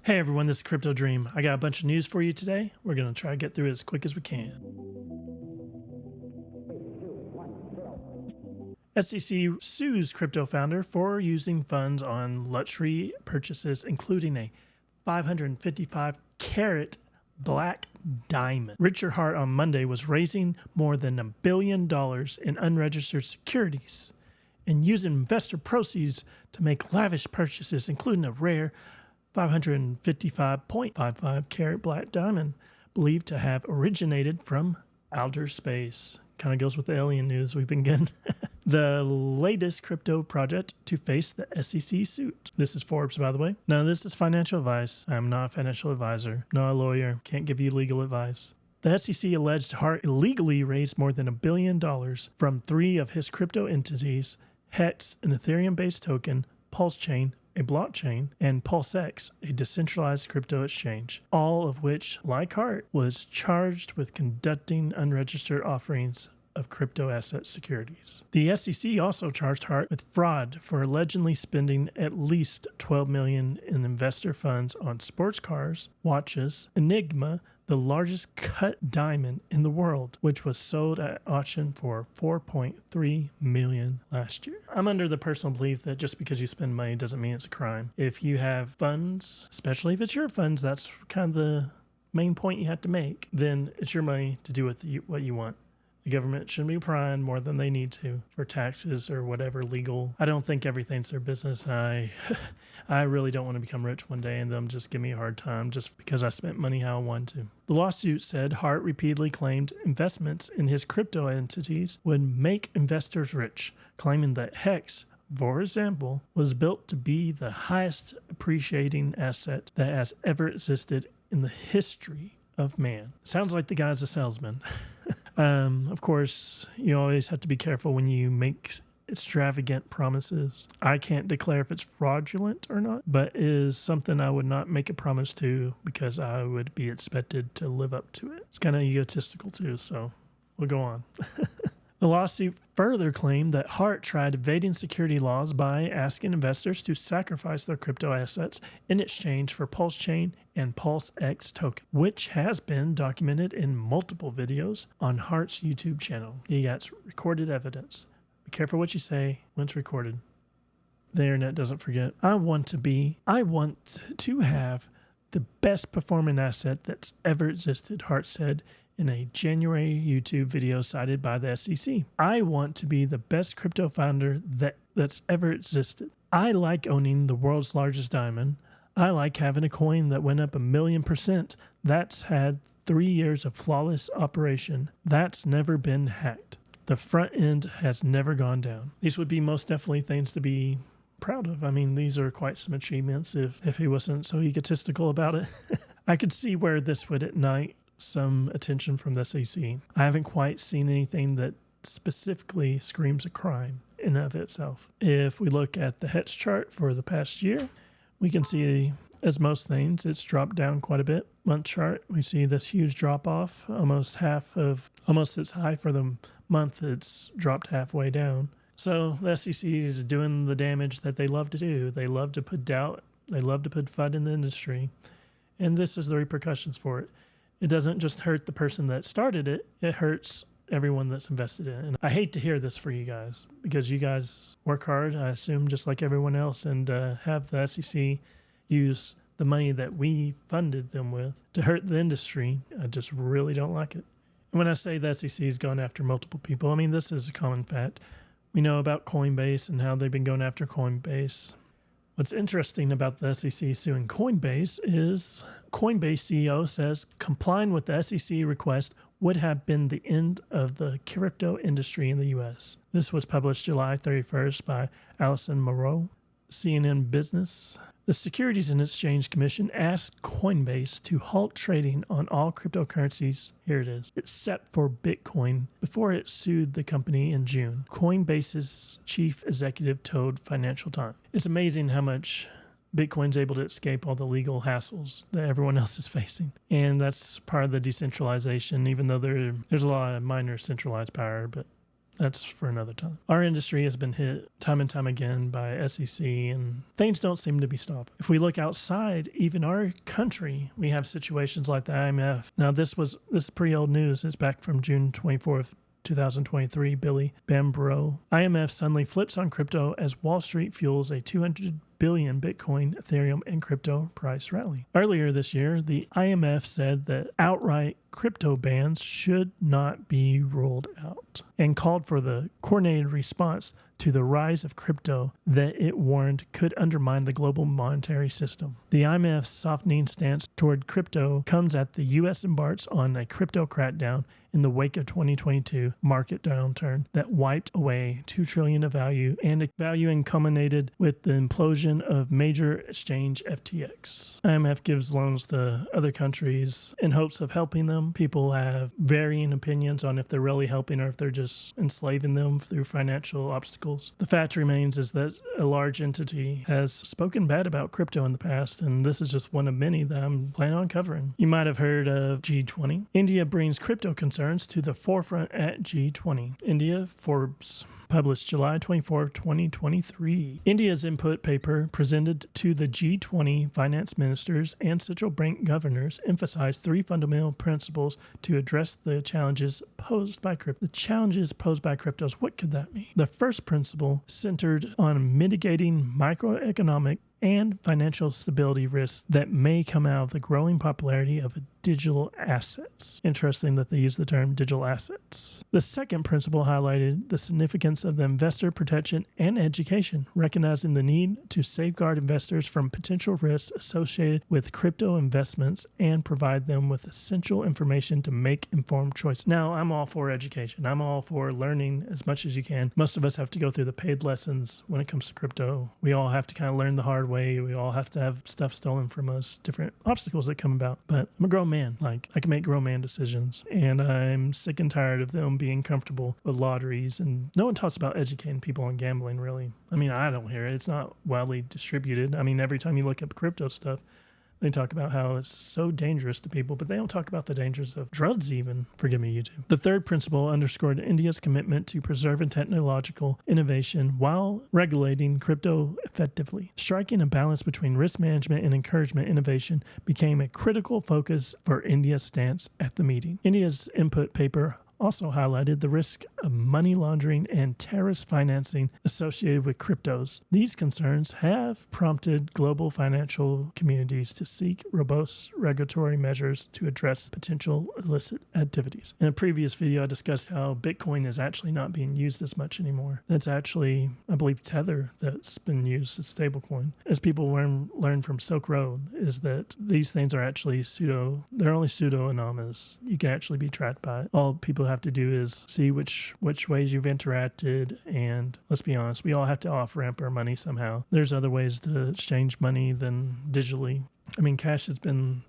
Hey everyone, this is CryptoDream. I got a bunch of news for you today. We're going to try to get through it as quick as we can. SEC sues crypto founder for using funds on luxury purchases, including a 555-carat black diamond. Richard Hart on Monday was raising more than $1 billion in unregistered securities and using investor proceeds to make lavish purchases, including a rare 555.55 carat black diamond believed to have originated from outer space. Kind of goes with the alien news we've been getting. The latest crypto project to face the SEC suit. This is Forbes, by the way. Now, this is financial advice. I'm not a financial advisor, not a lawyer, can't give you legal advice. The SEC alleged Hart illegally raised more than $1 billion from three of his crypto entities: Hex, an Ethereum-based token; Pulse Chain, a blockchain; and PulseX, a decentralized crypto exchange, all of which, like Hart, was charged with conducting unregistered offerings of crypto asset securities. The SEC also charged Hart with fraud for allegedly spending at least $12 million in investor funds on sports cars, watches, Enigma, the largest cut diamond in the world, which was sold at auction for $4.3 million last year. I'm under the personal belief that just because you spend money doesn't mean it's a crime. If you have funds, especially if it's your funds, that's kind of the main point you have to make, then it's your money to do with what you want. The government shouldn't be prying more than they need to for taxes or whatever legal. I don't think everything's their business. I really don't want to become rich one day and them just give me a hard time just because I spent money how I wanted to. The lawsuit said Hart repeatedly claimed investments in his crypto entities would make investors rich, claiming that Hex, for example, was built to be the highest appreciating asset that has ever existed in the history of man. Sounds like the guy's a salesman. Of course, you always have to be careful when you make extravagant promises. I can't declare if it's fraudulent or not, but it is something I would not make a promise to because I would be expected to live up to it. It's kind of egotistical too, so we'll go on. The lawsuit further claimed that Hart tried evading security laws by asking investors to sacrifice their crypto assets in exchange for Pulse Chain and PulseX token, which has been documented in multiple videos on Hart's YouTube channel. He got recorded evidence. Be careful what you say when it's recorded. The internet doesn't forget. I want to have the best performing asset that's ever existed, Hart said in a January YouTube video cited by the SEC. I want to be the best crypto founder that's ever existed. I like owning the world's largest diamond. I like having a coin that went up 1,000,000%. That's had 3 years of flawless operation. That's never been hacked. The front end has never gone down. These would be most definitely things to be proud of. I mean, these are quite some achievements if he wasn't so egotistical about it. I could see where this would ignite some attention from the SEC. I haven't quite seen anything that specifically screams a crime in and of itself. If we look at the Hex chart for the past year, we can see, as most things, it's dropped down quite a bit. Month chart, we see this huge drop off, almost its high for the month. It's dropped halfway down. So the SEC is doing the damage that they love to do. They love to put doubt. They love to put FUD in the industry. And this is the repercussions for it. It doesn't just hurt the person that started it. It hurts everyone that's invested in it. And I hate to hear this for you guys because you guys work hard, I assume, just like everyone else, and have the SEC use the money that we funded them with to hurt the industry. I just really don't like it. And when I say the SEC has gone after multiple people, I mean, this is a common fact. We know about Coinbase and how they've been going after Coinbase. What's interesting about the SEC suing Coinbase is Coinbase CEO says complying with the SEC request would have been the end of the crypto industry in the U.S. This was published July 31st by Allison Moreau, CNN Business. The Securities and Exchange Commission asked Coinbase to halt trading on all cryptocurrencies, here it is, except for Bitcoin, before it sued the company in June. Coinbase's chief executive told Financial Times. It's amazing how much Bitcoin's able to escape all the legal hassles that everyone else is facing. And that's part of the decentralization, even though there's a lot of minor centralized power, but that's for another time. Our industry has been hit time and time again by SEC, and things don't seem to be stopped. If we look outside even our country, we have situations like the IMF. Now, this is pretty old news. It's back from June 24th, 2023, Billy Bambro. IMF suddenly flips on crypto as Wall Street fuels a 200 billion Bitcoin, Ethereum, and crypto price rally. Earlier this year, the IMF said that outright crypto bans should not be ruled out and called for the coordinated response to the rise of crypto that it warned could undermine the global monetary system. The IMF's softening stance toward crypto comes as the U.S. embarks on a crypto crackdown in the wake of 2022 market downturn that wiped away $2 trillion of value and culminated with the implosion of major exchange FTX. IMF gives loans to other countries in hopes of helping them. People have varying opinions on if they're really helping or if they're just enslaving them through financial obstacles. The fact remains is that a large entity has spoken bad about crypto in the past, and this is just one of many that I'm planning on covering. You might have heard of G20. India brings crypto concerns to the forefront at G20. India, Forbes published July 24, 2023. India's input paper presented to the G20 finance ministers and central bank governors emphasized three fundamental principles to address the challenges posed by crypto. The challenges posed by cryptos, what could that mean? The first principle centered on mitigating microeconomic and financial stability risks that may come out of the growing popularity of digital assets. Interesting that they use the term digital assets. The second principle highlighted the significance of the investor protection and education, recognizing the need to safeguard investors from potential risks associated with crypto investments and provide them with essential information to make informed choices. Now, I'm all for education. I'm all for learning as much as you can. Most of us have to go through the paid lessons when it comes to crypto. We all have to kind of learn the hard way. We all have to have stuff stolen from us, different obstacles that come about. But I'm a grown man. Like, I can make grown man decisions, and I'm sick and tired of them being comfortable with lotteries. And no one talks about educating people on gambling, really. I mean, I don't hear it. It's not widely distributed. I mean, every time you look up crypto stuff, they talk about how it's so dangerous to people, but they don't talk about the dangers of drugs even. Forgive me, YouTube. The third principle underscored India's commitment to preserving technological innovation while regulating crypto effectively. Striking a balance between risk management and encouragement innovation became a critical focus for India's stance at the meeting. India's input paper also highlighted the risk of money laundering and terrorist financing associated with cryptos. These concerns have prompted global financial communities to seek robust regulatory measures to address potential illicit activities. In a previous video, I discussed how Bitcoin is actually not being used as much anymore. That's actually, I believe, Tether that's been used as stablecoin. As people learn from Silk Road, is that these things are actually they're only pseudo-anonymous. You can actually be tracked by it. All people have to do is see which ways you've interacted, and let's be honest, we all have to off-ramp our money somehow. There's other ways to exchange money than digitally. I mean,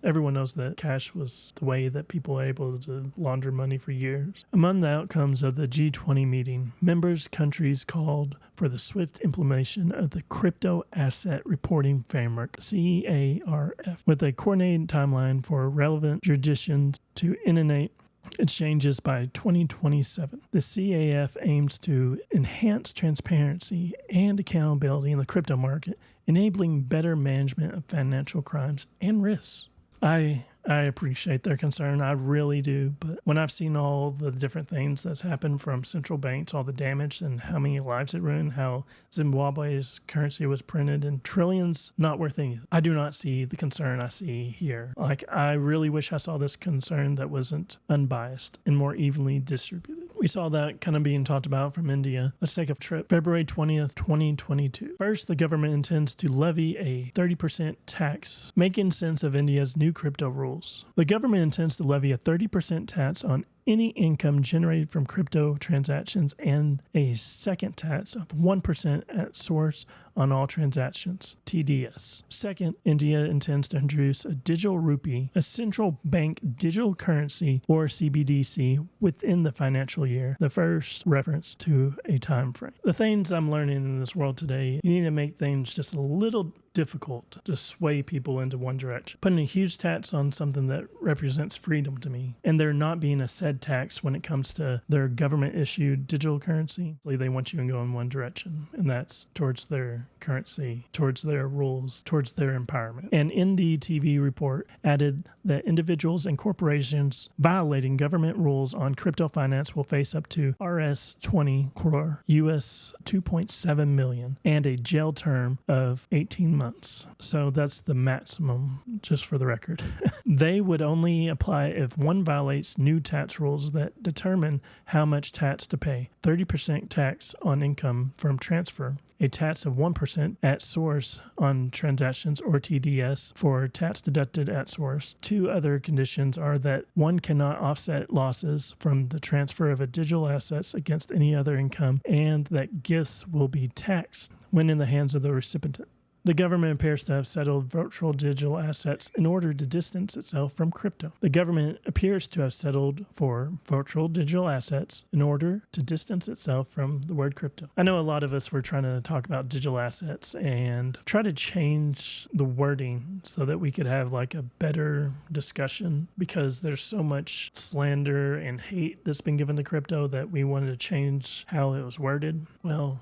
everyone knows that cash was the way that people were able to launder money for years. Among the outcomes of the G20 meeting, members countries called for the swift implementation of the Crypto Asset Reporting Framework, CARF, with a coordinated timeline for relevant jurisdictions to enact exchanges by 2027. The CAF aims to enhance transparency and accountability in the crypto market, enabling better management of financial crimes and risks. I appreciate their concern. I really do. But when I've seen all the different things that's happened from central banks, all the damage and how many lives it ruined, how Zimbabwe's currency was printed and trillions not worth anything, I do not see the concern I see here. Like, I really wish I saw this concern that wasn't unbiased and more evenly distributed. We saw that kind of being talked about from India. Let's take a trip. February 20th, 2022. First, the government intends to levy a 30% tax, making sense of India's new crypto rules. The government intends to levy a 30% tax on any income generated from crypto transactions and a second tax of 1% at source on all transactions, TDS. Second, India intends to introduce a digital rupee, a central bank digital currency, or CBDC, within the financial year, the first reference to a time frame. The things I'm learning in this world today, you need to make things just a little difficult to sway people into one direction. Putting a huge tax on something that represents freedom to me, and there not being a said tax when it comes to their government-issued digital currency, they want you to go in one direction, and that's towards their currency, towards their rules, towards their empowerment. An NDTV report added that individuals and corporations violating government rules on crypto finance will face up to Rs 20 crore, US 2.7 million, and a jail term of 18 months. So that's the maximum, just for the record. They would only apply if one violates new tax rules that determine how much tax to pay. 30% tax on income from transfer, a tax of 1% at source on transactions or TDS for tax deducted at source. Two other conditions are that one cannot offset losses from the transfer of a digital assets against any other income, and that gifts will be taxed when in the hands of the recipient. The government appears to have settled virtual digital assets in order to distance itself from crypto. The government appears to have settled for virtual digital assets in order to distance itself from the word crypto. I know a lot of us were trying to talk about digital assets and try to change the wording so that we could have like a better discussion, because there's so much slander and hate that's been given to crypto that we wanted to change how it was worded. Well,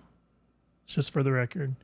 just for the record,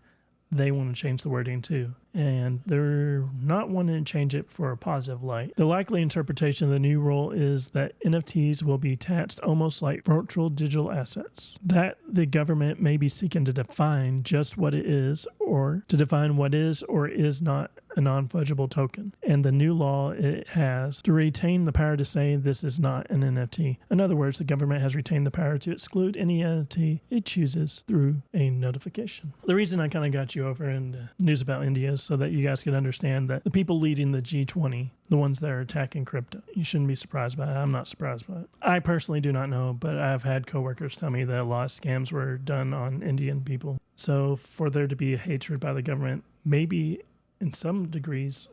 they want to change the wording too, and they're not wanting to change it for a positive light. The likely interpretation of the new rule is that NFTs will be taxed almost like virtual digital assets, that the government may be seeking to define just what it is, or to define what is or is not a non-fungible token, and the new law it has to retain the power to say this is not an NFT. In other words, the government has retained the power to exclude any NFT it chooses through a notification. The reason I kind of got you over in news about India is so that you guys can understand that the people leading the G20, the ones that are attacking crypto, you shouldn't be surprised by it. I'm not surprised by it. I personally do not know, but I've had coworkers tell me that a lot of scams were done on Indian people. So for there to be a hatred by the government, maybe in some degrees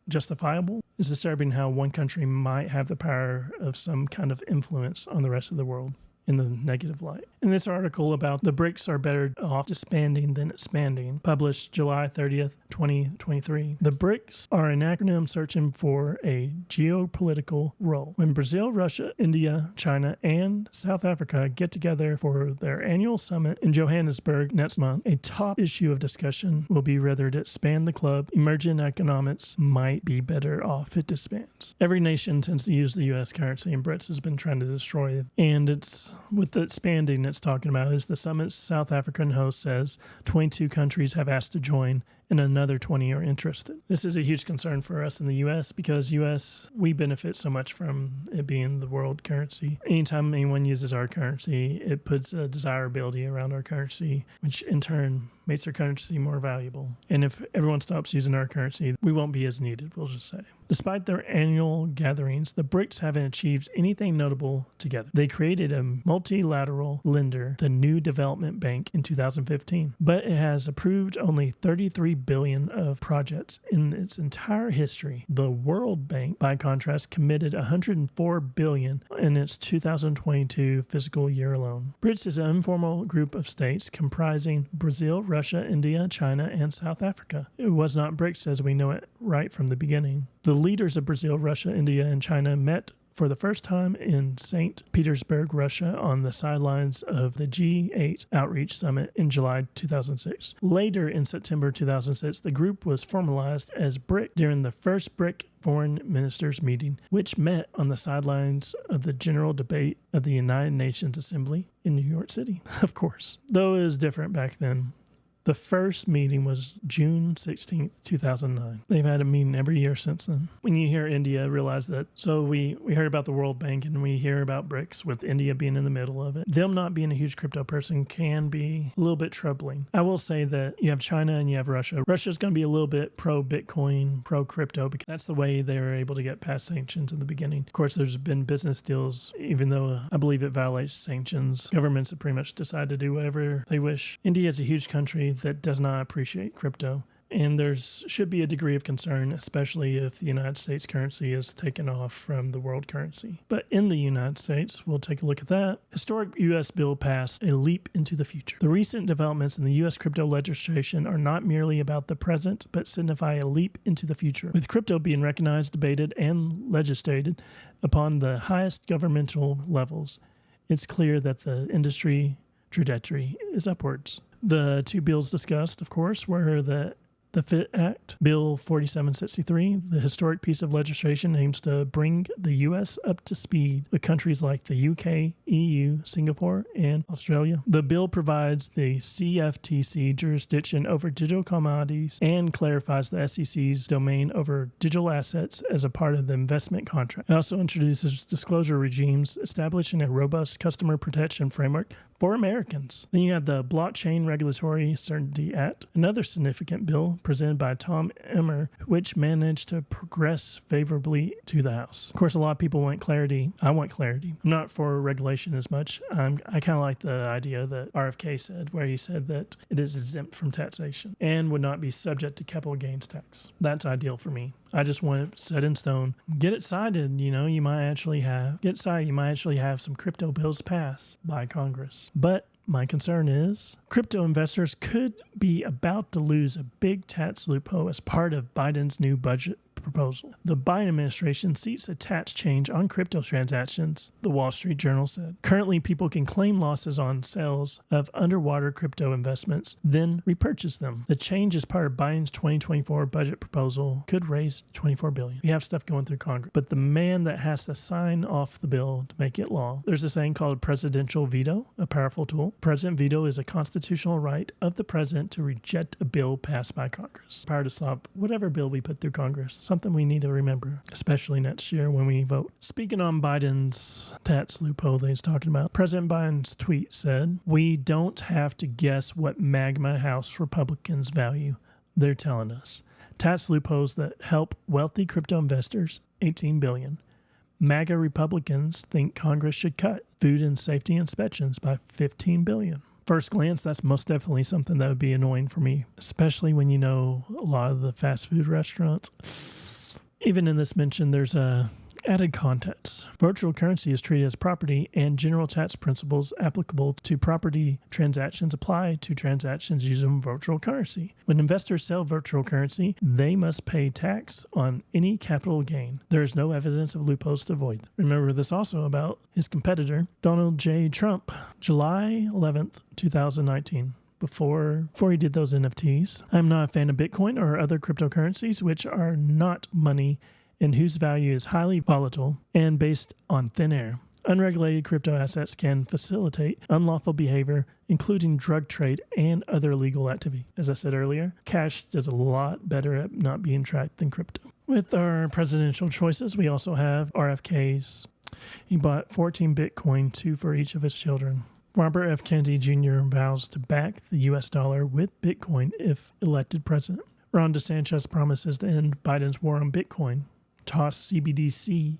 justifiable, is disturbing how one country might have the power of some kind of influence on the rest of the world in the negative light. In this article about the BRICS are better off disbanding than expanding, published July 30th, 2023, the BRICS are an acronym searching for a geopolitical role. When Brazil, Russia, India, China, and South Africa get together for their annual summit in Johannesburg next month, a top issue of discussion will be whether to expand the club. Emerging economics might be better off if it disbands. Every nation tends to use the U.S. currency, and BRICS has been trying to destroy it. And it's with the expanding it's talking about is the summit's South African host says 22 countries have asked to join and another 20 are interested. This is a huge concern for us in the U.S. because U.S., we benefit so much from it being the world currency. Anytime anyone uses our currency, it puts a desirability around our currency, which in turn makes our currency more valuable. And if everyone stops using our currency, we won't be as needed, we'll just say. Despite their annual gatherings, the BRICS haven't achieved anything notable together. They created a multilateral lender, the New Development Bank, in 2015, but it has approved only 33 billion of projects in its entire history. The World Bank, by contrast, committed 104 billion in its 2022 fiscal year alone. BRICS is an informal group of states comprising Brazil, Russia, India, China, and South Africa. It was not BRICS as we know it right from the beginning. The leaders of Brazil, Russia, India, and China met for the first time in St. Petersburg, Russia, on the sidelines of the G8 Outreach Summit in July 2006. Later in September 2006, the group was formalized as BRIC during the first BRIC Foreign Ministers meeting, which met on the sidelines of the General Debate of the United Nations Assembly in New York City, of course. Though it was different back then. The first meeting was June 16th, 2009. They've had a meeting every year since then. When you hear India, realize that. So we heard about the World Bank and we hear about BRICS with India being in the middle of it. Them not being a huge crypto person can be a little bit troubling. I will say that you have China and you have Russia. Russia's going to be a little bit pro-Bitcoin, pro-crypto, because that's the way they were able to get past sanctions in the beginning. Of course, there's been business deals, even though I believe it violates sanctions. Governments have pretty much decided to do whatever they wish. India is a huge country that does not appreciate crypto. And there's should be a degree of concern, especially if the United States currency is taken off from the world currency. But in the United States, we'll take a look at that. Historic U.S. bill passed a leap into the future. The recent developments in the U.S. crypto legislation are not merely about the present, but signify a leap into the future. With crypto being recognized, debated, and legislated upon the highest governmental levels, it's clear that the industry trajectory is upwards. The two bills discussed, of course, were the FIT Act, Bill 4763. The historic piece of legislation aims to bring the U.S. up to speed with countries like the UK, EU, Singapore, and Australia. The bill provides the CFTC jurisdiction over digital commodities and clarifies the SEC's domain over digital assets as a part of the investment contract. It also introduces disclosure regimes, establishing a robust customer protection framework for Americans. Then you have the Blockchain Regulatory Certainty Act, another significant bill presented by Tom Emmer, which managed to progress favorably to the House. Of course, a lot of people want clarity. I want clarity. I'm not for regulation as much. I kind of like the idea that RFK said, where he said that it is exempt from taxation and would not be subject to capital gains tax. That's ideal for me. I just want it set in stone. Get it cited, you might actually have some crypto bills passed by Congress. But my concern is crypto investors could be about to lose a big tax loophole as part of Biden's new budget proposal. The Biden administration seeks a tax change on crypto transactions, the Wall Street Journal said. Currently, people can claim losses on sales of underwater crypto investments, then repurchase them. The change is part of Biden's 2024 budget proposal, could raise $24 billion. We have stuff going through Congress, but the man that has to sign off the bill to make it law, there's a saying called presidential veto, a powerful tool. President veto is a constitutional right of the president to reject a bill passed by Congress. Power to stop whatever bill we put through Congress. Something we need to remember, especially next year when we vote. Speaking on Biden's tax loophole that he's talking about, President Biden's tweet said, "We don't have to guess what magma House Republicans value. They're telling us. Tax loopholes that help wealthy crypto investors, $18 billion. MAGA Republicans think Congress should cut food and safety inspections by $15 billion. First glance, that's most definitely something that would be annoying for me, especially when you know a lot of the fast food restaurants. Even in this mention, there's added context. Virtual currency is treated as property, and general tax principles applicable to property transactions apply to transactions using virtual currency. When investors sell virtual currency, they must pay tax on any capital gain. There is no evidence of loopholes to avoid. Remember this also about his competitor, Donald J. Trump, July 11th, 2019. Before he did those NFTs. I'm not a fan of Bitcoin or other cryptocurrencies, which are not money and whose value is highly volatile and based on thin air. Unregulated crypto assets can facilitate unlawful behavior, including drug trade and other illegal activity. As I said earlier, cash does a lot better at not being tracked than crypto. With our presidential choices, we also have RFK's. He bought 14 Bitcoin, 2 for each of his children. Robert F. Kennedy Jr. vows to back the U.S. dollar with Bitcoin if elected president. Ron DeSantis promises to end Biden's war on Bitcoin, toss CBDC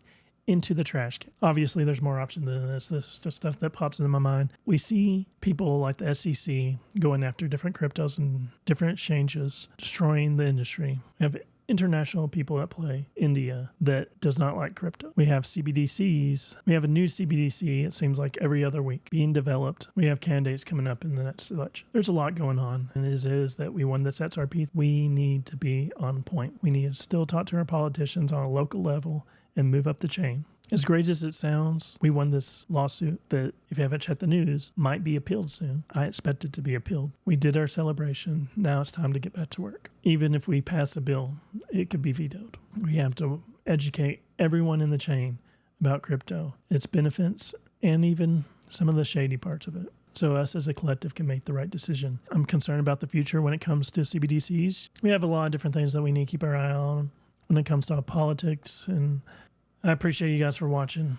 into the trash can. Obviously, there's more options than this. This is just stuff that pops into my mind. We see people like the SEC going after different cryptos and different exchanges, destroying the industry. We have international people at play, India, that does not like crypto. We have CBDCs. We have a new CBDC, it seems like every other week, being developed. We have candidates coming up in the next election. There's a lot going on, and it is that we won this SRP. We need to be on point. We need to still talk to our politicians on a local level and move up the chain. As great as it sounds, we won this lawsuit that, if you haven't checked the news, might be appealed soon. I expect it to be appealed. We did our celebration. Now it's time to get back to work. Even if we pass a bill, it could be vetoed. We have to educate everyone in the chain about crypto, its benefits, and even some of the shady parts of it, so us as a collective can make the right decision. I'm concerned about the future when it comes to CBDCs. We have a lot of different things that we need to keep our eye on when it comes to our politics, and I appreciate you guys for watching.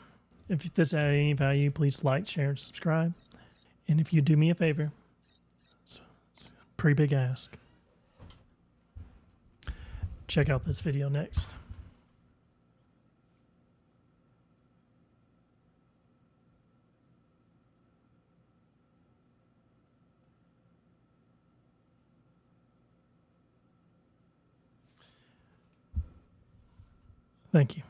If this had any value, please like, share, and subscribe. And if you do me a favor, it's a pretty big ask. Check out this video next. Thank you.